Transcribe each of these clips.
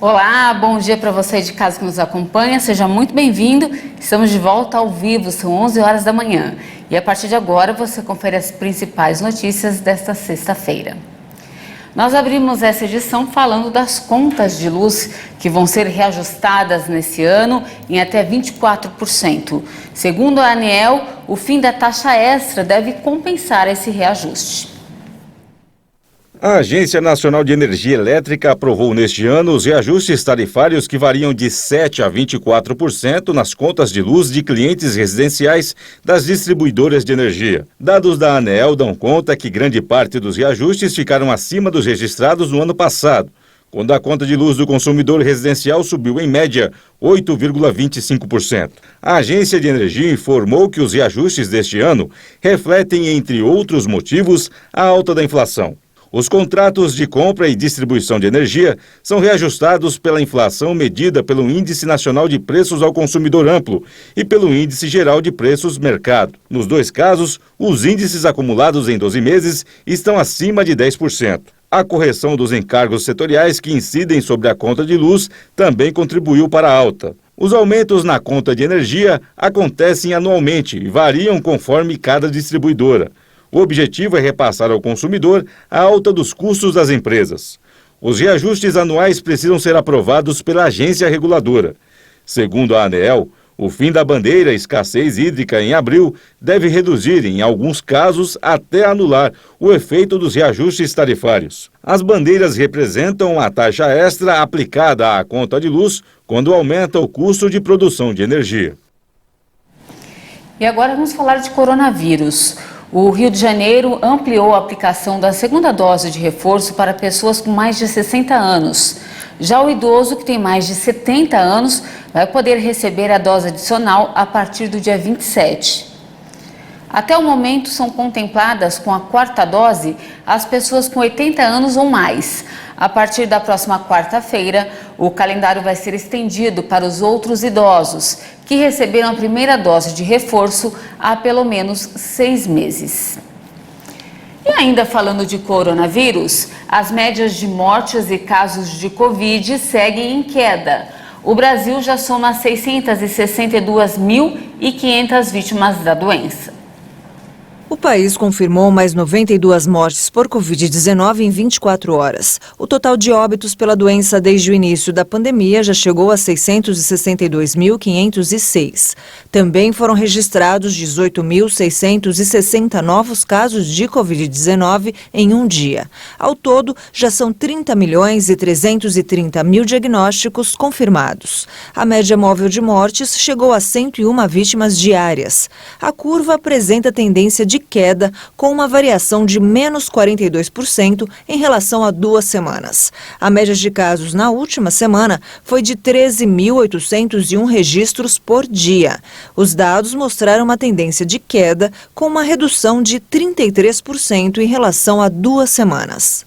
Olá, bom dia para você de casa que nos acompanha, seja muito bem-vindo. Estamos de volta ao vivo, são 11 horas da manhã. E a partir de agora você confere as principais notícias desta sexta-feira. Nós abrimos essa edição falando das contas de luz que vão ser reajustadas nesse ano em até 24%. Segundo a ANEEL, o fim da taxa extra deve compensar esse reajuste. A Agência Nacional de Energia Elétrica aprovou neste ano os reajustes tarifários que variam de 7% a 24% nas contas de luz de clientes residenciais das distribuidoras de energia. Dados da ANEEL dão conta que grande parte dos reajustes ficaram acima dos registrados no ano passado, quando a conta de luz do consumidor residencial subiu em média 8,25%. A Agência de Energia informou que os reajustes deste ano refletem, entre outros motivos, a alta da inflação. Os contratos de compra e distribuição de energia são reajustados pela inflação medida pelo Índice Nacional de Preços ao Consumidor Amplo e pelo Índice Geral de Preços Mercado. Nos dois casos, os índices acumulados em 12 meses estão acima de 10%. A correção dos encargos setoriais que incidem sobre a conta de luz também contribuiu para a alta. Os aumentos na conta de energia acontecem anualmente e variam conforme cada distribuidora. O objetivo é repassar ao consumidor a alta dos custos das empresas. Os reajustes anuais precisam ser aprovados pela agência reguladora. Segundo a ANEEL, o fim da bandeira escassez hídrica em abril deve reduzir, em alguns casos, até anular o efeito dos reajustes tarifários. As bandeiras representam a taxa extra aplicada à conta de luz quando aumenta o custo de produção de energia. E agora vamos falar de coronavírus. O Rio de Janeiro ampliou a aplicação da segunda dose de reforço para pessoas com mais de 60 anos. Já o idoso que tem mais de 70 anos vai poder receber a dose adicional a partir do dia 27. Até o momento são contempladas com a quarta dose as pessoas com 80 anos ou mais. A partir da próxima quarta-feira, o calendário vai ser estendido para os outros idosos que receberam a primeira dose de reforço há pelo menos 6 meses. E ainda falando de coronavírus, as médias de mortes e casos de Covid seguem em queda. O Brasil já soma 662.500 vítimas da doença. O país confirmou mais 92 mortes por Covid-19 em 24 horas. O total de óbitos pela doença desde o início da pandemia já chegou a 662.506. Também foram registrados 18.660 novos casos de Covid-19 em um dia. Ao todo, já são 30.330.000 diagnósticos confirmados. A média móvel de mortes chegou a 101 vítimas diárias. A curva apresenta tendência de queda, com uma variação de menos 42% em relação a 2 semanas. A média de casos na última semana foi de 13.801 registros por dia. Os dados mostraram uma tendência de queda, com uma redução de 33% em relação a 2 semanas.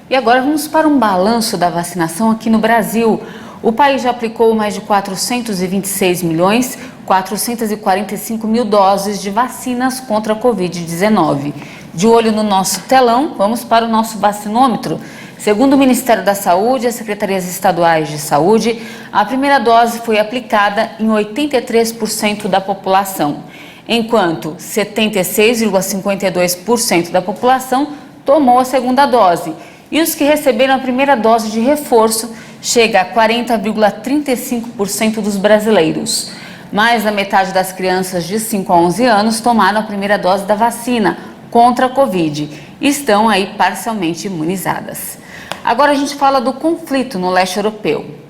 E agora vamos para um balanço da vacinação aqui no Brasil. O país já aplicou mais de 426.445.000 doses de vacinas contra a Covid-19. De olho no nosso telão, vamos para o nosso vacinômetro. Segundo o Ministério da Saúde e as secretarias estaduais de saúde, a primeira dose foi aplicada em 83% da população, enquanto 76,52% da população tomou a segunda dose. E os que receberam a primeira dose de reforço chega a 40,35% dos brasileiros. Mais da metade das crianças de 5 a 11 anos tomaram a primeira dose da vacina contra a Covid e estão aí parcialmente imunizadas. Agora a gente fala do conflito no leste europeu.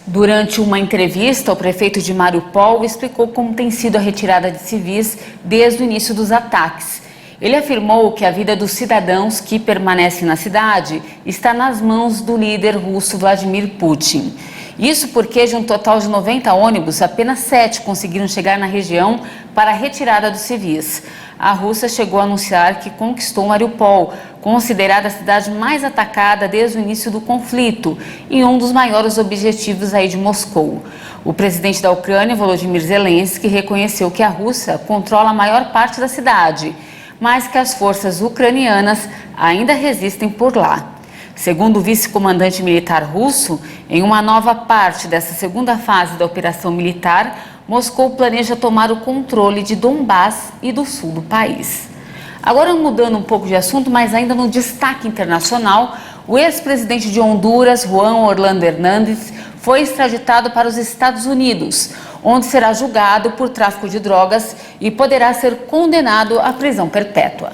Durante uma entrevista, o prefeito de Mariupol explicou como tem sido a retirada de civis desde o início dos ataques. Ele afirmou que a vida dos cidadãos que permanecem na cidade está nas mãos do líder russo Vladimir Putin. Isso porque de um total de 90 ônibus, apenas 7 conseguiram chegar na região para a retirada dos civis. a Rússia chegou a anunciar que conquistou Mariupol, considerada a cidade mais atacada desde o início do conflito e um dos maiores objetivos aí de Moscou. O presidente da Ucrânia, Volodymyr Zelensky, reconheceu que a Rússia controla a maior parte da cidade, mas que as forças ucranianas ainda resistem por lá. Segundo o vice-comandante militar russo, em uma nova parte dessa segunda fase da operação militar, Moscou planeja tomar o controle de Donbás e do sul do país. Agora, mudando um pouco de assunto, mas ainda no destaque internacional, o ex-presidente de Honduras, Juan Orlando Hernández, foi extraditado para os Estados Unidos, onde será julgado por tráfico de drogas e poderá ser condenado à prisão perpétua.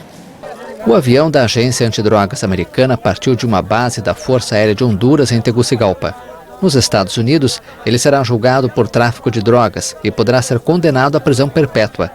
O avião da agência antidrogas americana partiu de uma base da Força Aérea de Honduras em Tegucigalpa. Nos Estados Unidos, ele será julgado por tráfico de drogas e poderá ser condenado à prisão perpétua.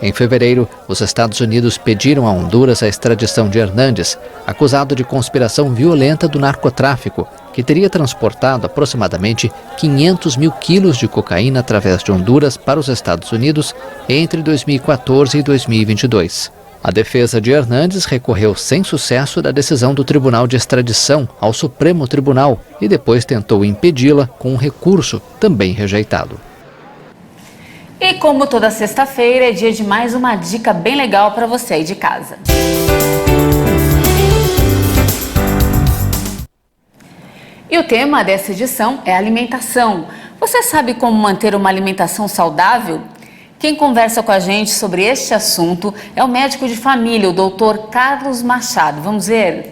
Em fevereiro, os Estados Unidos pediram a Honduras a extradição de Hernández, acusado de conspiração violenta do narcotráfico, que teria transportado aproximadamente 500 mil quilos de cocaína através de Honduras para os Estados Unidos entre 2014 e 2022. A defesa de Hernández recorreu sem sucesso da decisão do Tribunal de Extradição ao Supremo Tribunal e depois tentou impedi-la com um recurso também rejeitado. E como toda sexta-feira, é dia de mais uma dica bem legal para você aí de casa. E o tema dessa edição é alimentação. Você sabe como manter uma alimentação saudável? Quem conversa com a gente sobre este assunto é o médico de família, o Dr. Carlos Machado. Vamos ver?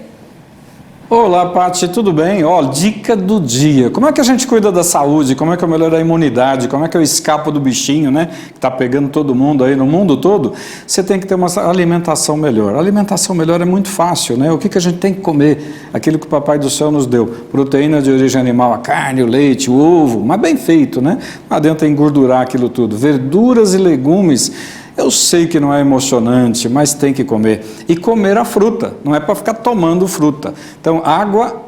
Olá, Paty, tudo bem? Ó, dica do dia. Como é que a gente cuida da saúde? Como é que eu melhoro a imunidade? Como é que eu escapo do bichinho, né? Que tá pegando todo mundo aí no mundo todo? Você tem que ter uma alimentação melhor. A alimentação melhor é muito fácil, né? O que a gente tem que comer? Aquilo que o Papai do Céu nos deu. Proteína de origem animal, a carne, o leite, o ovo, mas bem feito, né? Não adianta engordurar aquilo tudo. Verduras e legumes. Eu sei que não é emocionante, mas tem que comer. E comer a fruta, não é para ficar tomando fruta. Então, água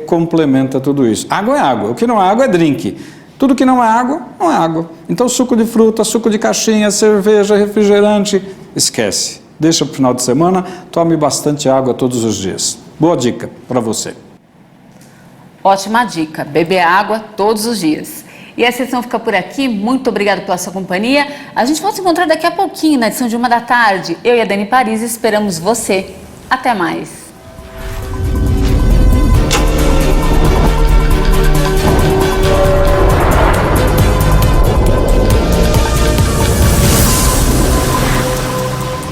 complementa tudo isso. Água é água, o que não é água é drink. Tudo que não é água, não é água. Então, suco de fruta, suco de caixinha, cerveja, refrigerante, esquece. Deixa para o final de semana, tome bastante água todos os dias. Boa dica para você. Ótima dica, beber água todos os dias. E a sessão fica por aqui, muito obrigada pela sua companhia. A gente vai se encontrar daqui a pouquinho, na edição de 1 da tarde. Eu e a Dani Paris esperamos você. Até mais.